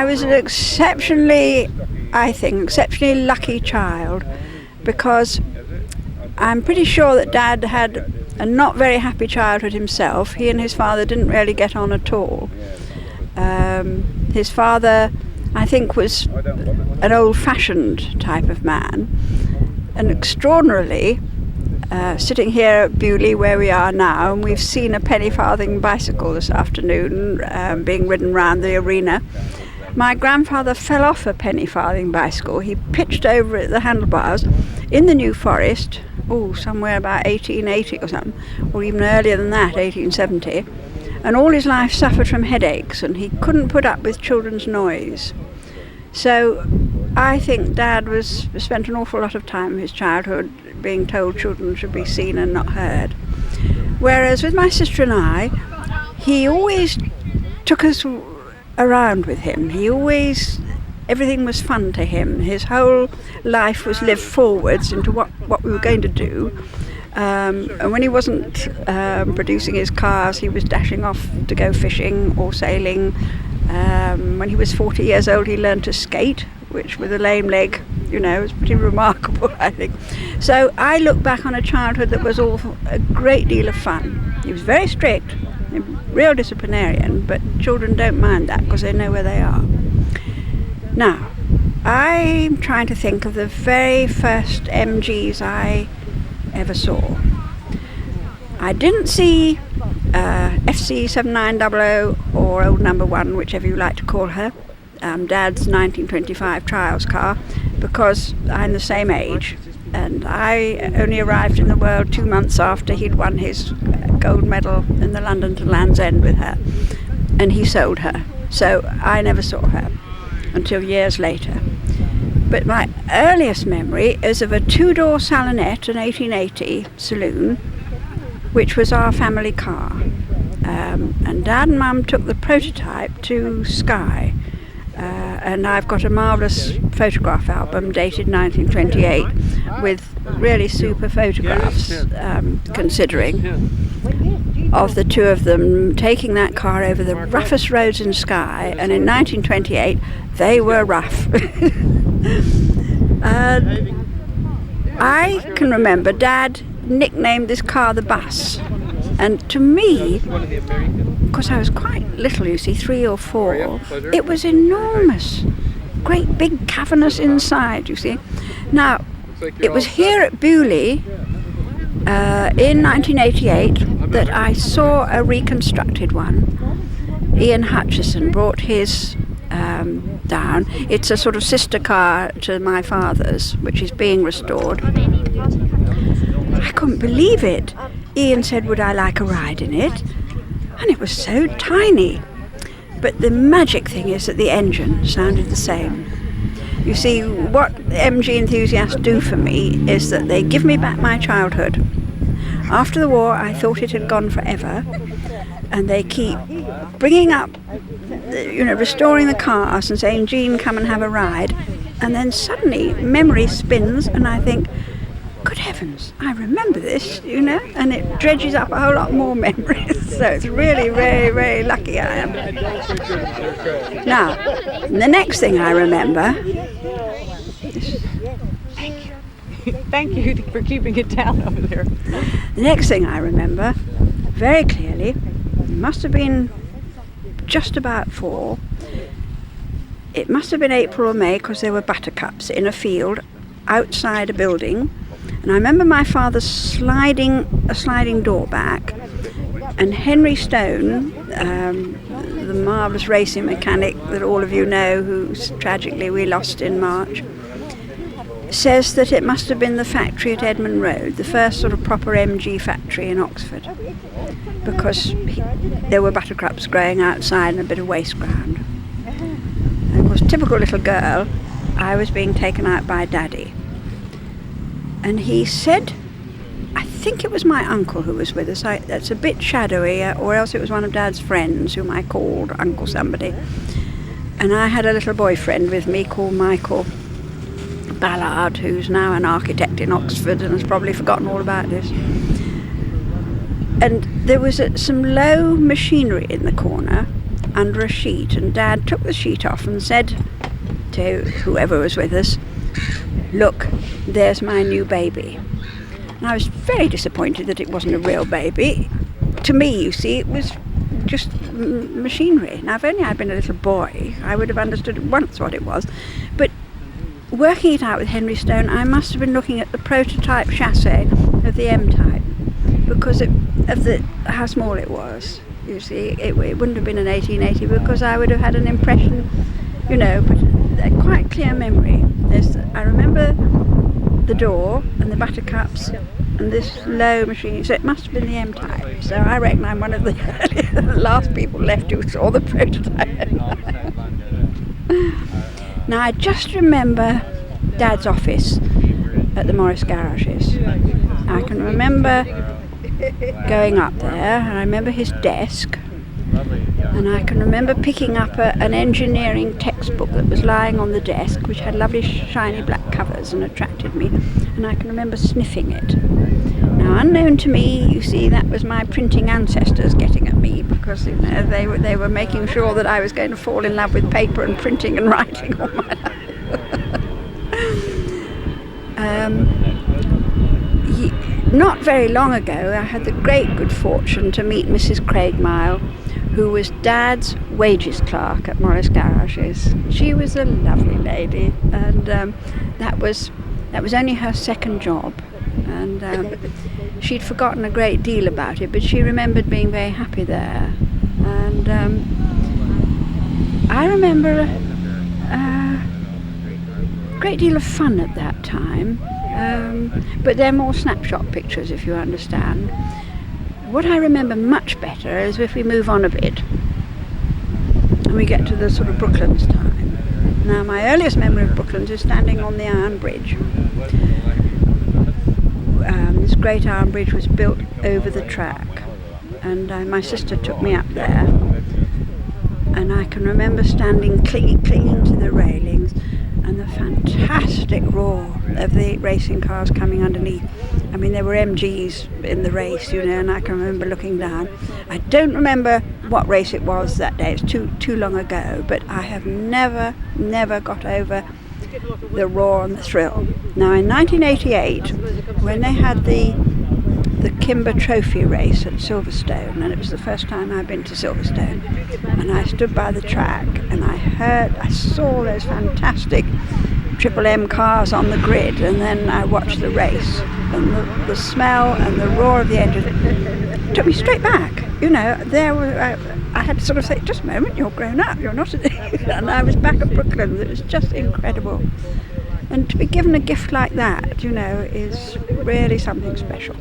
was an exceptionally lucky child, because I'm pretty sure that Dad had a not very happy childhood himself. He and his father didn't really get on at all. His father, I think, was an old-fashioned type of man, and extraordinarily, sitting here at Beaulieu where we are now, and we've seen a penny farthing bicycle this afternoon being ridden round the arena. My grandfather fell off a penny farthing bicycle. He pitched over at the handlebars in the New Forest, somewhere about 1880 or something, or even earlier than that, 1870, and all his life suffered from headaches, and he couldn't put up with children's noise. So I think Dad spent an awful lot of time in his childhood being told children should be seen and not heard. Whereas with my sister and I, he always took us around with him. Everything was fun to him. His whole life was lived forwards into what we were going to do. And when he wasn't producing his cars, he was dashing off to go fishing or sailing. When he was 40 years old, he learned to skate, which with a lame leg, was pretty remarkable, I think. So I look back on a childhood that was all a great deal of fun. He was very strict, a real disciplinarian, but children don't mind that because they know where they are. Now, I'm trying to think of the very first MGs I ever saw. I didn't see FC 7900 or Old Number 1, whichever you like to call her, Dad's 1925 trials car, because I'm the same age, and I only arrived in the world 2 months after he'd won his gold medal in the London to Land's End with her, and he sold her, so I never saw her until years later. But my earliest memory is of a 2-door salonette, an 1880 saloon, which was our family car, and Dad and Mum took the prototype to Skye. And I've got a marvellous photograph album dated 1928 with really super photographs, considering, of the two of them taking that car over the roughest roads in Skye, and in 1928 they were rough. I can remember Dad nicknamed this car the Bus, and to me, because I was quite little, 3 or 4, it was enormous, great big cavernous inside, Now, it was here at Beaulieu in 1988 that I saw a reconstructed one. Ian Hutchison brought his down. It's a sort of sister car to my father's, which is being restored. I couldn't believe it. Ian said, would I like a ride in it? And it was so tiny. But the magic thing is that the engine sounded the same. You see, what MG enthusiasts do for me is that they give me back my childhood. After the war, I thought it had gone forever, and they keep bringing up, restoring the cars and saying, Jean, come and have a ride. And then suddenly memory spins, and I think, good heavens, I remember this, and it dredges up a whole lot more memories. So it's really very, very lucky I am. Now, the next thing I remember... Thank you for keeping it down over there. The next thing I remember, very clearly, must have been just about 4. It must have been April or May, because there were buttercups in a field outside a building. And I remember my father sliding a sliding door back, and Henry Stone, the marvellous racing mechanic that all of you know, who tragically we lost in March, says that it must have been the factory at Edmund Road, the first sort of proper MG factory in Oxford, because there were buttercups growing outside and a bit of waste ground. And of course, typical little girl, I was being taken out by Daddy. And he said, I think it was my uncle who was with us, that's a bit shadowy, or else it was one of Dad's friends whom I called Uncle somebody. And I had a little boyfriend with me called Michael Ballard, who's now an architect in Oxford and has probably forgotten all about this. And there was some low machinery in the corner, under a sheet, and Dad took the sheet off and said to whoever was with us, "Look, there's my new baby." And I was very disappointed that it wasn't a real baby. To me, you see, it was just machinery. Now, if only I'd been a little boy, I would have understood at once what it was. But working it out with Henry Stone, I must have been looking at the prototype chassis of the M-type, because of how small it was. You see, it wouldn't have been an 1880, because I would have had an impression, you know, but a quite clear memory. I remember the door and the buttercups and this low machine, so it must have been the M-type. So I reckon I'm one of the last people left who saw the prototype. Now I just remember Dad's office at the Morris garages. I can remember going up there, and I remember his desk, and I can remember picking up an engineering textbook that was lying on the desk, which had lovely shiny black covers and attracted me, and I can remember sniffing it. Now, unknown to me, you see, that was my printing ancestors getting at me, because you know, they were making sure that I was going to fall in love with paper and printing and writing all my life. Not very long ago, I had the great good fortune to meet Mrs. Craigmile, who was Dad's wages clerk at Morris Garages. She was a lovely lady, and that was only her second job, and she'd forgotten a great deal about it, but she remembered being very happy there. And I remember a great deal of fun at that time. But they're more snapshot pictures, if you understand. What I remember much better is if we move on a bit and we get to the sort of Brooklands time. Now, my earliest memory of Brooklands is standing on the Iron Bridge. This great iron bridge was built over the track, and my sister took me up there, and I can remember standing clinging to the railings, and the fantastic roar of the racing cars coming underneath. I mean, there were MGs in the race, you know, and I can remember looking down. I don't remember what race it was that day, it's too long ago, but I have never got over the roar and the thrill. Now, in 1988, when they had the Kimber Trophy race at Silverstone, and it was the first time I'd been to Silverstone, and I stood by the track and I saw those fantastic Triple M cars on the grid, and then I watched the race, and the smell and the roar of the engine took me straight back. You know, I had to sort of say, just a moment, you're grown up, you're not and I was back at Brooklands. It was just incredible. And to be given a gift like that, you know, is really something special.